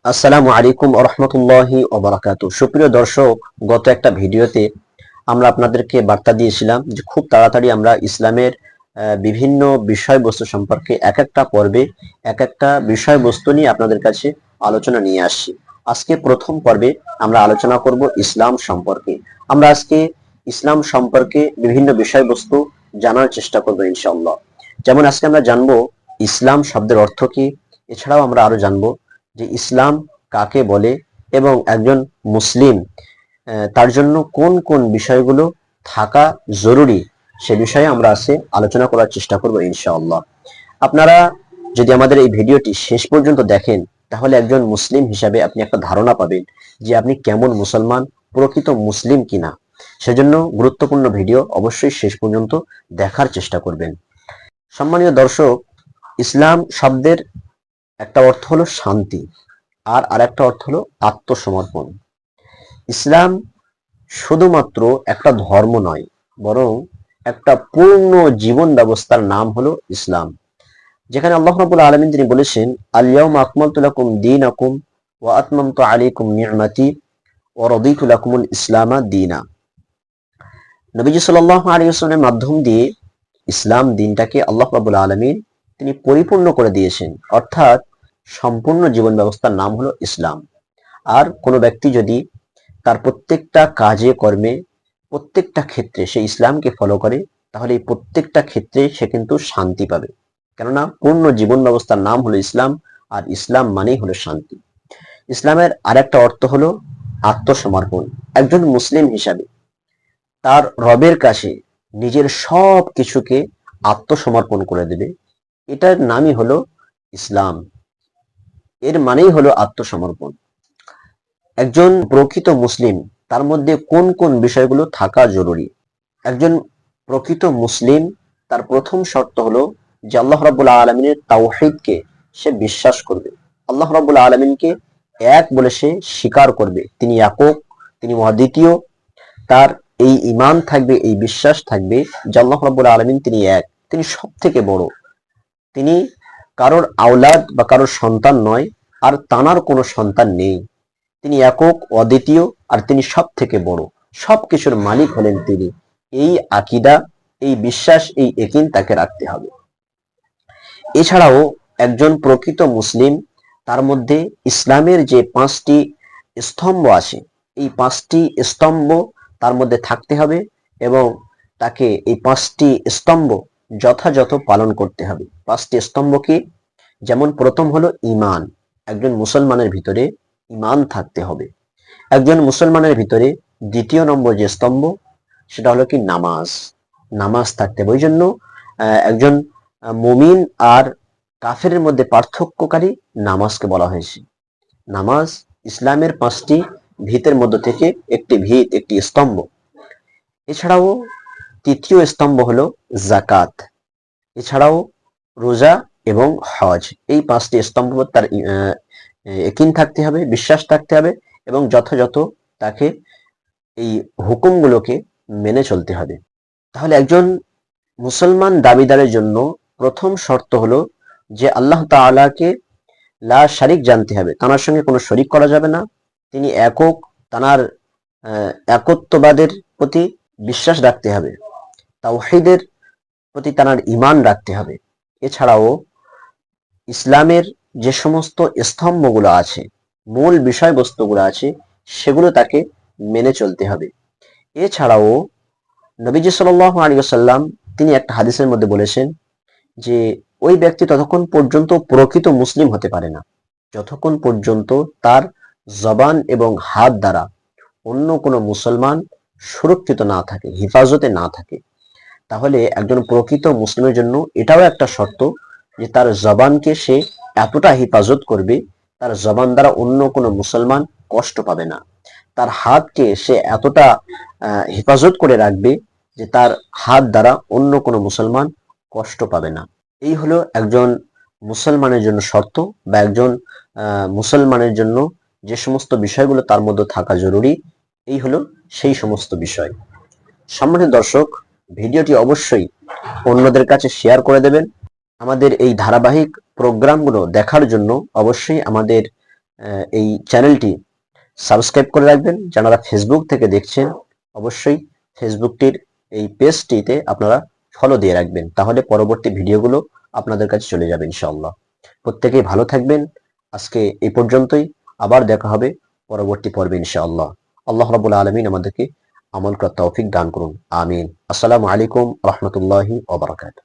আসসালামু আলাইকুম ওয়া রাহমাতুল্লাহি ওয়া বারাকাতুহু। সুপ্রিয় দর্শক, গত একটা ভিডিওতে আমরা আপনাদেরকে বার্তা দিয়েছিলাম যে খুব তাড়াতাড়ি আমরা ইসলামের বিভিন্ন বিষয়বস্তু সম্পর্কে এক একটা পর্বে এক একটা বিষয়বস্তু নিয়ে আপনাদের কাছে আলোচনা নিয়ে আসছি। আজকে প্রথম পর্বে আমরা আলোচনা করব ইসলাম সম্পর্কে। আমরা আজকে ইসলাম সম্পর্কে বিভিন্ন বিষয়বস্তু জানার চেষ্টা করব ইনশাআল্লাহ। যেমন আজকে আমরা জানবো ইসলাম শব্দের অর্থ কি, এছাড়াও আমরা আরো জানবো যে ইসলাম কাকে বলে এবং একজন মুসলিম তার জন্য কোন কোন বিষয়গুলো থাকা জরুরি, সে বিষয়ে আমরা আজকে আলোচনা করার চেষ্টা করব ইনশাআল্লাহ। আপনারা যদি আমাদের এই ভিডিওটি শেষ পর্যন্ত দেখেন, তাহলে একজন মুসলিম হিসাবে আপনি একটা ধারণা পাবেন যে আপনি কেমন মুসলমান, প্রকৃত মুসলিম কিনা। সেজন্য গুরুত্বপূর্ণ ভিডিও অবশ্যই শেষ পর্যন্ত দেখার চেষ্টা করবেন। সম্মানীয় দর্শক, ইসলাম শব্দের একটা অর্থ হলো শান্তি, আর আরেকটা অর্থ হলো আত্মসমর্পণ। ইসলাম শুধুমাত্র একটা ধর্ম নয়, বরং একটা পূর্ণ জীবন ব্যবস্থার নাম হলো ইসলাম, যেখানে আল্লাহ রাব্বুল আলামিন তিনি বলেছেন, আল ইয়াউমা আকমালতু লাকুম দীনাকুম ওয়া আতমামতু আলাইকুম নি'মাতি ওয়া রাদিতু লাকুমুল ইসলামা দীনা। নবীজি সাল্লাল্লাহু আলাইহি ওয়াসাল্লামের মাধ্যম দিয়ে ইসলাম দিনটাকে আল্লাহ রাব্বুল আলামিন তিনি পরিপূর্ণ করে দিয়েছেন, অর্থাৎ সম্পূর্ণ জীবন ব্যবস্থার নাম হলো ইসলাম। আর কোনো ব্যক্তি যদি তার প্রত্যেকটা কাজে কর্মে প্রত্যেকটা ক্ষেত্রে সে ইসলামকে ফলো করে, তাহলে এই প্রত্যেকটা ক্ষেত্রে সে কিন্তু শান্তি পাবে, কেননা পূর্ণ জীবন ব্যবস্থার নাম হলো ইসলাম, আর ইসলাম মানেই হলো শান্তি। ইসলামের আরেকটা অর্থ হলো আত্মসমর্পণ। একজন মুসলিম হিসাবে তার রবের কাছে নিজের সব কিছুকে আত্মসমর্পণ করে দেবে, এটার নামই হলো ইসলাম, এর মানেই হলো আত্মসমর্পণ। একজন প্রকৃত মুসলিম তার মধ্যে কোন কোন বিষয়গুলো থাকা জরুরি? একজন প্রকৃত মুসলিম তার প্রথম শর্ত হলো যে আল্লাহ রাব্বুল আলামিনের তাওহীদকে সে বিশ্বাস করবে। আল্লাহ রাব্বুল আলামিনকে এক বলে সে স্বীকার করবে, তিনি একক, তিনি অদ্বিতীয়। তার এই ঈমান থাকবে, এই বিশ্বাস থাকবে যে আল্লাহ রাব্বুল আলামিন তিনি এক, তিনি সব থেকে বড়, তিনি কারোর আওলাদ বা কারোর সন্তান নয়, আর তানার কোনো সন্তান নেই, তিনি একক, অদ্বিতীয়, আর তিনি সব থেকে বড়, সবকিছুর মালিক হলেন তিনি। এই আকীদা, এই বিশ্বাস, এই ইয়াকিন তাকে রাখতে হবে। এছাড়াও একজন প্রকৃত মুসলিম তার মধ্যে ইসলামের যে 5টি স্তম্ভ আছে, এই 5টি স্তম্ভ তার মধ্যে থাকতে হবে, এবং তাকে এই 5টি স্তম্ভ যথাযথ পালন করতে হবে। 5টি স্তম্ভ কি? যেমন প্রথম হলো ঈমান। একজন মুসলমানের ভিতরে ঈমান থাকতে হবে। একজন মুসলমানের ভিতরে দ্বিতীয় নম্বর যে স্তম্ভ, সেটা হলো কি নামাজ। নামাজ থাকতে হবে। ওই জন্য একজন মুমিন আর কাফেরের মধ্যে পার্থক্যকারী নামাজকে বলা হয়েছে। নামাজ ইসলামের 5টি ভিতের মধ্য থেকে একটি ভিত, একটি স্তম্ভ। এছাড়াও তৃতীয় স্তম্ভ হলো যাকাত। এছাড়াও রোজা এবং হজ। এই 5টি স্তম্ভ তার ইয়াকিন থাকতে হবে, বিশ্বাস থাকতে হবে, এবং যথাযথ তাকে এই হুকুমগুলোকে মেনে চলতে হবে। তাহলে একজন মুসলমান দাবিদারের জন্য প্রথম শর্ত হলো যে আল্লাহ তাআলাকে লা শারিক জানতে হবে, তার সঙ্গে কোনো শরিক করা যাবে না, তিনি একক, তার একত্ববাদের প্রতি বিশ্বাস রাখতে হবে, তাওহীদের প্রতি তার ঈমান রাখতে হবে। এছাড়াও ইসলামের যে সমস্ত স্তম্ভগুলো আছে, মূল বিষয়বস্তুগুলো আছে, সেগুলো তাকে মেনে চলতে হবে। এছাড়াও নবীজি সাল্লাল্লাহু আলাইহি ওয়াসাল্লাম তিনি একটা হাদিসের মধ্যে বলেছেন যে ওই ব্যক্তি ততক্ষণ পর্যন্ত প্রকৃত মুসলিম হতে পারে না, যতক্ষণ পর্যন্ত তার জবান এবং হাত দ্বারা অন্য কোনো মুসলমান সুরক্ষিত না থাকে, হেফাজতে না থাকে। তাহলে একজন প্রকৃত মুসলিমের জন্য এটাও একটা শর্ত যে তার জবানকে সে এতটা হেফাজত করবে, তার জবান দ্বারা অন্য কোনো মুসলমান কষ্ট পাবে না। তার হাতকে সে এতটা হেফাজত করে রাখবে যে তার হাত দ্বারা অন্য কোনো মুসলমান কষ্ট পাবে না। এই হলো একজন মুসলমানের জন্য শর্ত, বা একজন মুসলমানের জন্য যে সমস্ত বিষয়গুলো তার মধ্যে থাকা জরুরি, এই হলো সেই সমস্ত বিষয়। সম্মানিত দর্শক, ভিডিওটি অবশ্যই অন্যদের কাছে শেয়ার করে দেবেন। আমাদের এই ধারাবাহিক প্রোগ্রামগুলো দেখার জন্য অবশ্যই আমাদের এই চ্যানেলটি সাবস্ক্রাইব করে রাখবেন। যারা ফেসবুক থেকে দেখছেন অবশ্যই ফেসবুকটির এই পেজটিতে আপনারা ফলো দিয়ে রাখবেন, তাহলে পরবর্তী ভিডিওগুলো আপনাদের কাছে চলে যাবে ইনশাআল্লাহ। প্রত্যেকেই ভালো থাকবেন। আজকে এই পর্যন্তই, আবার দেখা হবে পরবর্তী পর্বে ইনশাআল্লাহ। আল্লাহ রাব্বুল আলামিন আমাদেরকে আমল করার তৌফিক দান করুন, আমিন। আসসালামু আলাইকুম রহমতুল্লাহি ওয়া বারাকাতুহু।